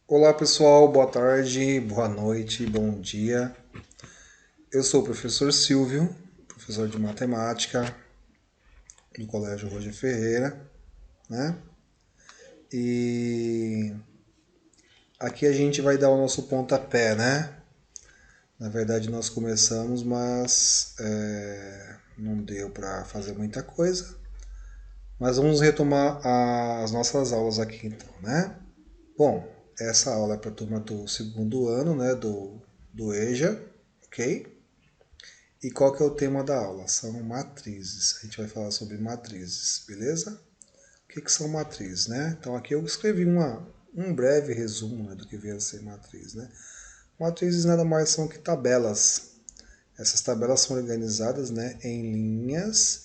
Olá pessoal, boa tarde, boa noite, bom dia. Eu sou o professor Silvio, professor de matemática do Colégio Roger Ferreira, né? E aqui a gente vai dar o nosso pontapé, né? Na verdade nós começamos, mas não deu para fazer muita coisa. Mas vamos retomar as nossas aulas aqui então, né? Bom, essa aula é para a turma do segundo ano, né? Do EJA, ok? E qual que é o tema da aula? São matrizes. A gente vai falar sobre matrizes, beleza? O que são matrizes, né? Então aqui eu escrevi um breve resumo, né, do que vem a ser matriz, né? Matrizes nada mais são que tabelas. Essas tabelas são organizadas, né, em linhas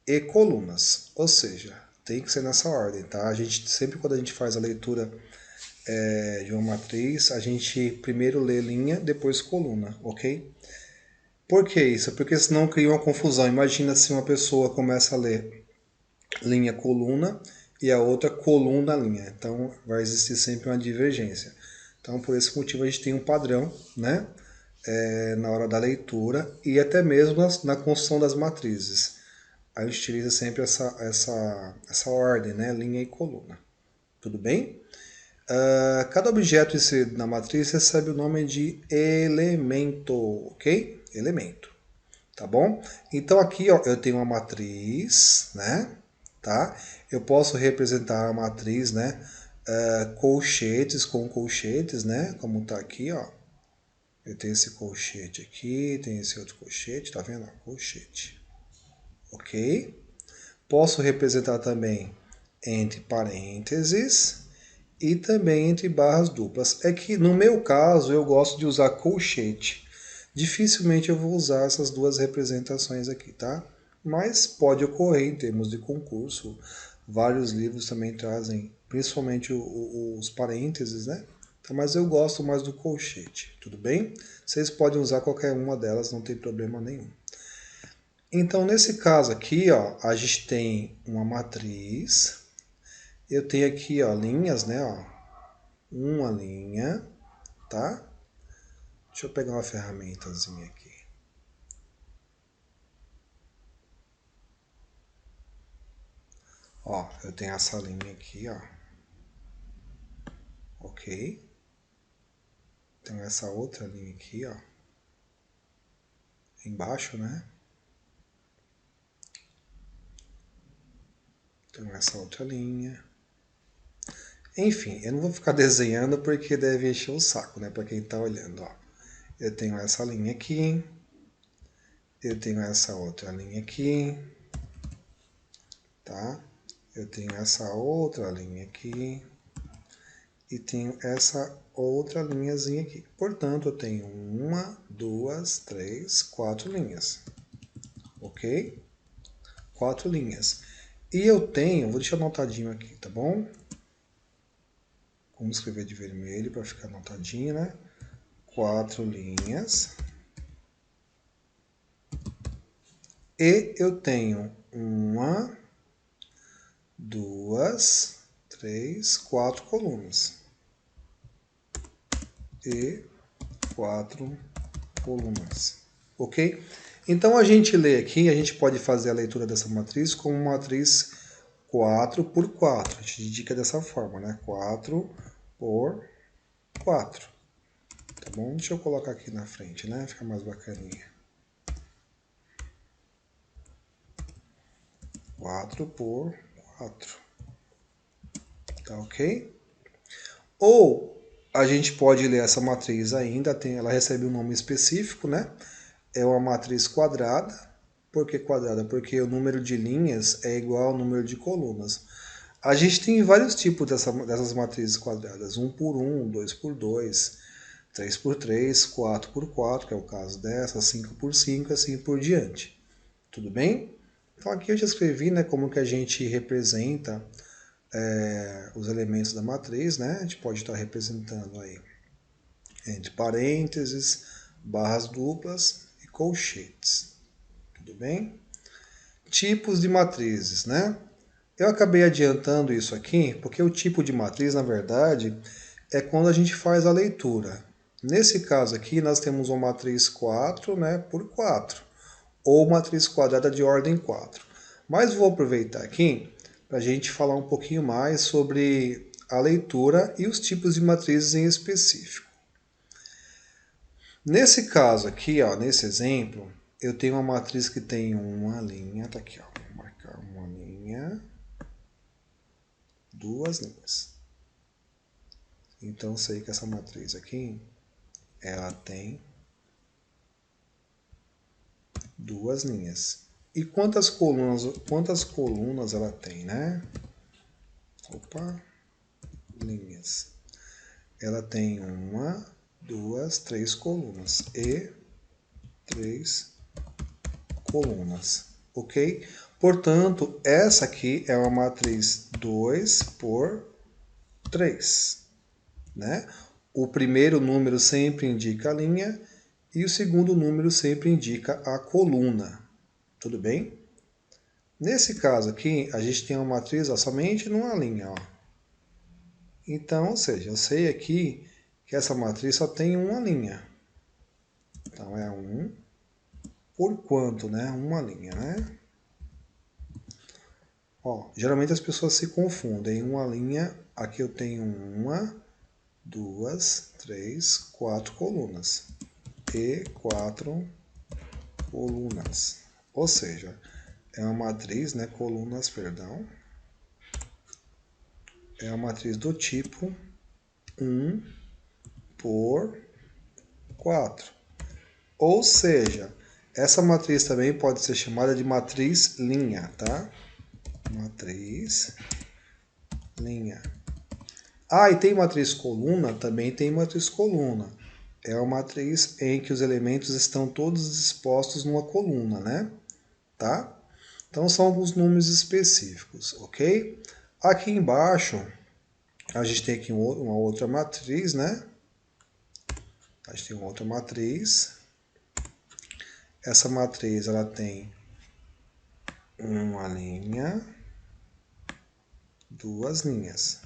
e colunas. Ou seja, tem que ser nessa ordem, tá? A gente sempre quando a gente faz a leitura de uma matriz, a gente primeiro lê linha, depois coluna, ok? Por que isso? Porque senão cria uma confusão. Imagina se uma pessoa começa a ler linha coluna e a outra coluna linha. Então vai existir sempre uma divergência. Então por esse motivo a gente tem um padrão, né? Na hora da leitura e até mesmo na construção das matrizes. A gente utiliza sempre essa ordem, né? Linha e coluna. Tudo bem? Cada objeto inserido na matriz recebe o nome de elemento, ok? Elemento. Tá bom? Então aqui ó, eu tenho uma matriz, né? Tá? Eu posso representar a matriz, né? Colchetes com colchetes, né? Como tá aqui, ó. Eu tenho esse colchete aqui, tem esse outro colchete, tá vendo? Colchete. Ok? Posso representar também entre parênteses e também entre barras duplas. É que no meu caso eu gosto de usar colchete. Dificilmente eu vou usar essas duas representações aqui, tá? Mas pode ocorrer em termos de concurso. Vários livros também trazem, principalmente os parênteses, né? Então, mas eu gosto mais do colchete, tudo bem? Vocês podem usar qualquer uma delas, não tem problema nenhum. Então, nesse caso aqui, ó, a gente tem uma matriz. Eu tenho aqui, ó, linhas, né, ó, uma linha, tá? Deixa eu pegar uma ferramentazinha aqui. Ó, eu tenho essa linha aqui, ó. Ok. Tenho essa outra linha aqui, ó. Embaixo, né? Tenho essa outra linha. Enfim, eu não vou ficar desenhando porque deve encher o saco, né? Pra quem tá olhando, ó. Eu tenho essa linha aqui. Eu tenho essa outra linha aqui. Tá? Eu tenho essa outra linha aqui. E tenho essa outra linhazinha aqui. Portanto, eu tenho uma, duas, três, quatro linhas. Ok? Quatro linhas. E eu tenho, vou deixar anotadinho aqui, tá bom? Vamos escrever de vermelho para ficar anotadinho, né? Quatro linhas. E eu tenho uma, duas, três, quatro colunas. E quatro colunas. Ok? Então a gente lê aqui, a gente pode fazer a leitura dessa matriz como uma matriz 4 por 4. A gente indica dessa forma, né? 4 por 4. Tá bom? Deixa eu colocar aqui na frente, né? Fica mais bacaninha. 4 por 4. Tá ok? Ou a gente pode ler essa matriz ainda, ela recebe um nome específico, né? É uma matriz quadrada. Por que quadrada? Porque o número de linhas é igual ao número de colunas. A gente tem vários tipos dessas matrizes quadradas. Um por um, 2 por 2, 3 por 3, 4 por 4, que é o caso dessa, 5 por 5, assim por diante. Tudo bem? Então aqui eu já escrevi, né, como que a gente representa os elementos da matriz, né? A gente pode estar representando aí entre parênteses, barras duplas e colchetes. Tudo bem? Tipos de matrizes, né? Eu acabei adiantando isso aqui porque o tipo de matriz, na verdade, é quando a gente faz a leitura. Nesse caso aqui, nós temos uma matriz 4, né, por 4, ou matriz quadrada de ordem 4. Mas vou aproveitar aqui para a gente falar um pouquinho mais sobre a leitura e os tipos de matrizes em específico. Nesse caso aqui, ó, nesse exemplo, eu tenho uma matriz que tem uma linha, tá aqui, ó, vou marcar uma linha, duas linhas. Então, eu sei que essa matriz aqui, ela tem duas linhas. E quantas colunas ela tem, né? Opa, linhas. Ela tem uma, duas, três colunas e três colunas, ok? Portanto, essa aqui é uma matriz 2 por 3, né? O primeiro número sempre indica a linha e o segundo número sempre indica a coluna, tudo bem? Nesse caso aqui, a gente tem uma matriz somente numa linha, ó. Então, ou seja, eu sei aqui que essa matriz só tem uma linha. Então, é 1 por quanto, né? Uma linha, né? Ó, geralmente as pessoas se confundem. Uma linha, aqui eu tenho uma, duas, três, quatro colunas. E quatro colunas. Ou seja, é uma matriz, né? Colunas, perdão. É uma matriz do tipo 1 por 4. Ou seja, essa matriz também pode ser chamada de matriz linha, tá? Matriz linha. Ah, e tem matriz coluna? Também tem matriz coluna. É uma matriz em que os elementos estão todos dispostos numa coluna, né? Tá? Então são alguns números específicos, ok? Aqui embaixo, a gente tem aqui uma outra matriz, né? A gente tem uma outra matriz. Essa matriz, ela tem uma linha, duas linhas,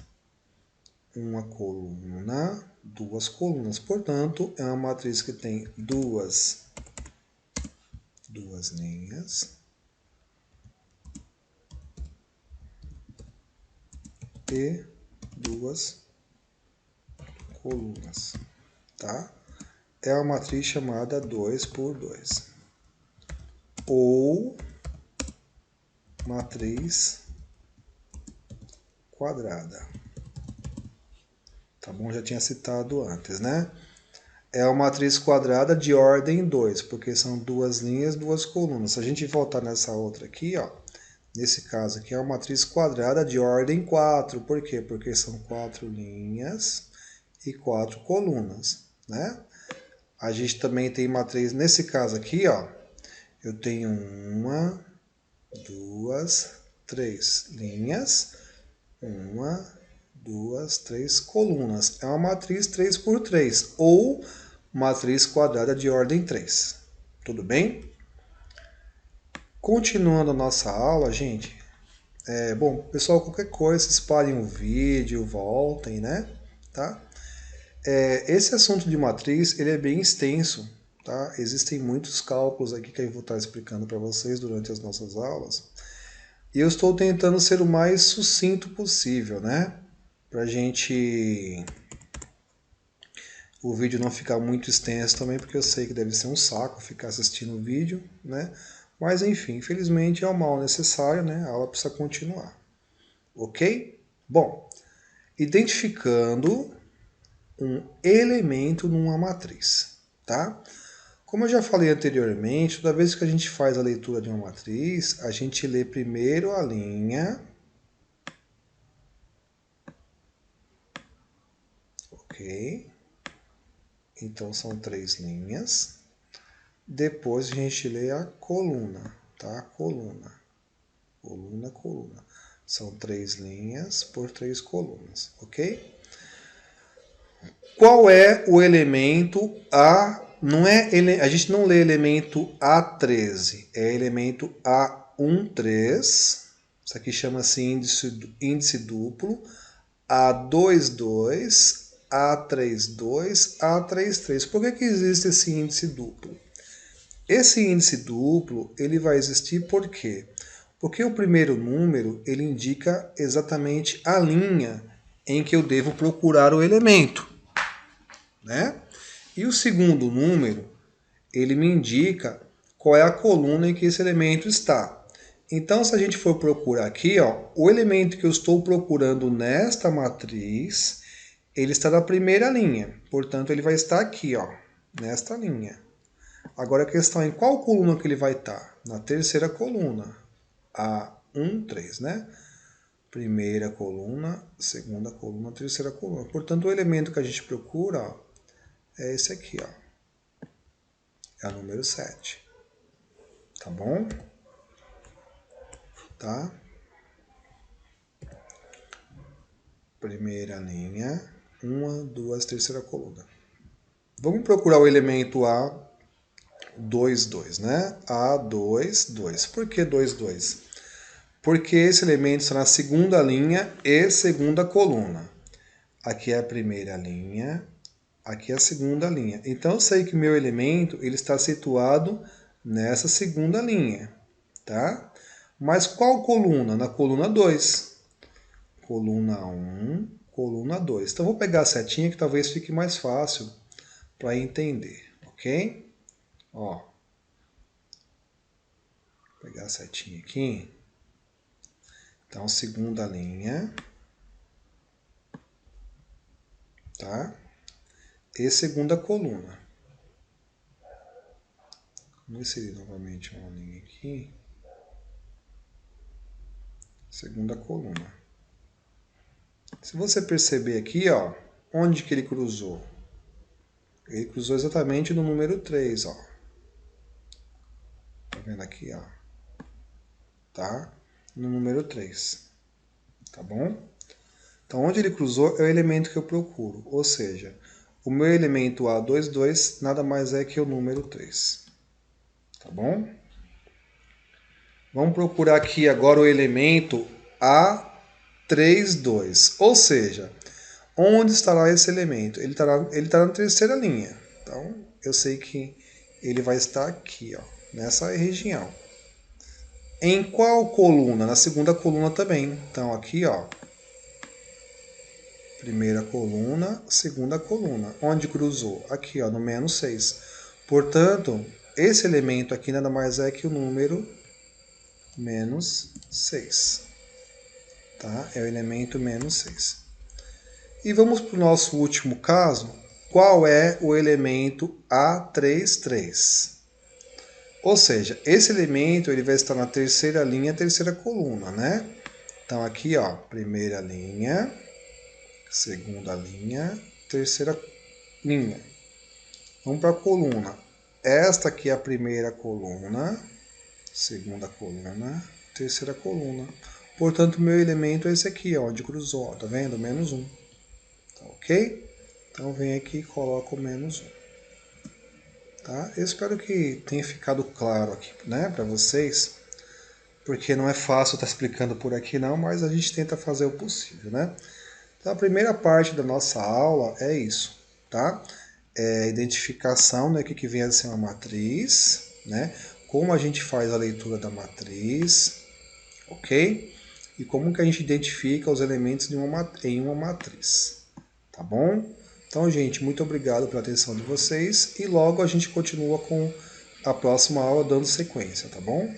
uma coluna, duas colunas. Portanto, é uma matriz que tem duas linhas e duas colunas, tá? É uma matriz chamada 2 por 2 ou matriz quadrada. Tá bom? Já tinha citado antes, né? É uma matriz quadrada de ordem 2, porque são duas linhas, duas colunas. Se a gente voltar nessa outra aqui, ó, nesse caso aqui é uma matriz quadrada de ordem 4. Por quê? Porque são 4 linhas e 4 colunas, né? A gente também tem matriz, nesse caso aqui, ó, eu tenho uma, duas, três linhas, uma, duas, três colunas. É uma matriz 3 por 3 ou matriz quadrada de ordem 3. Tudo bem? Continuando a nossa aula, gente. Bom, pessoal, qualquer coisa, vocês parem o vídeo, voltem, né? Tá? Esse assunto de matriz, ele é bem extenso, tá? Existem muitos cálculos aqui que eu vou estar explicando para vocês durante as nossas aulas. E eu estou tentando ser o mais sucinto possível, né? Pra gente o vídeo não ficar muito extenso também, porque eu sei que deve ser um saco ficar assistindo o vídeo, né? Mas enfim, infelizmente é o mal necessário, né? A aula precisa continuar. Ok? Bom, identificando um elemento numa matriz, tá? Como eu já falei anteriormente, toda vez que a gente faz a leitura de uma matriz, a gente lê primeiro a linha, ok? Então são três linhas. Depois a gente lê a coluna, tá? Coluna, coluna, coluna. São três linhas por três colunas, ok? Qual é o elemento A? Não é a gente não lê elemento A13, é elemento A13. Isso aqui chama-se índice duplo. A22, A32, A33. Por que existe esse índice duplo? Esse índice duplo, ele vai existir por quê? Porque o primeiro número, ele indica exatamente a linha em que eu devo procurar o elemento, né? E o segundo número, ele me indica qual é a coluna em que esse elemento está. Então, se a gente for procurar aqui, ó, o elemento que eu estou procurando nesta matriz, ele está na primeira linha. Portanto, ele vai estar aqui, ó, nesta linha. Agora a questão é em qual coluna que ele vai estar? Na terceira coluna. A1, 3, né? Primeira coluna, segunda coluna, terceira coluna. Portanto, o elemento que a gente procura, ó, é esse aqui, ó. É o número 7. Tá bom? Tá? Primeira linha, 1, 2, terceira coluna. Vamos procurar o elemento A2, 2, né? A2, 2. Por que 2, 2? Porque esse elemento está na segunda linha e segunda coluna. Aqui é a primeira linha, aqui é a segunda linha. Então eu sei que meu elemento ele está situado nessa segunda linha, tá? Mas qual coluna? Na coluna 2. Coluna 1, coluna 2. Então eu vou pegar a setinha que talvez fique mais fácil para entender, ok? Ó, vou pegar a setinha aqui. Então, segunda linha, tá? E segunda coluna. Vamos inserir novamente uma linha aqui. Segunda coluna. Se você perceber aqui, ó, onde que ele cruzou? Ele cruzou exatamente no número 3, ó. Tá vendo aqui, ó? Tá? No número 3. Tá bom? Então, onde ele cruzou é o elemento que eu procuro. Ou seja, o meu elemento A22 nada mais é que o número 3. Tá bom? Vamos procurar aqui agora o elemento A32. Ou seja, onde estará esse elemento? Ele tá na terceira linha. Então, eu sei que ele vai estar aqui, ó, nessa região. Em qual coluna? Na segunda coluna também. Então, aqui, ó. Primeira coluna, segunda coluna. Onde cruzou? Aqui, ó, no menos 6. Portanto, esse elemento aqui nada mais é que o número menos 6. Tá? É o elemento menos 6. E vamos para o nosso último caso. Qual é o elemento A33? Ou seja, esse elemento ele vai estar na terceira linha, terceira coluna, né? Então aqui, ó, primeira linha, segunda linha, terceira linha. Vamos para a coluna. Esta aqui é a primeira coluna, segunda coluna, terceira coluna. Portanto, meu elemento é esse aqui, ó, onde cruzou, ó, tá vendo? Menos 1. Tá ok? Então, vem aqui e coloco menos 1. Tá? Eu espero que tenha ficado claro aqui, né, para vocês, porque não é fácil estar explicando por aqui não, mas a gente tenta fazer o possível, né? Então, a primeira parte da nossa aula é isso, tá? É a identificação, né, que vem a ser uma matriz, né? Como a gente faz a leitura da matriz, ok? E como que a gente identifica os elementos em uma matriz, tá bom? Então, gente, muito obrigado pela atenção de vocês e logo a gente continua com a próxima aula dando sequência, tá bom?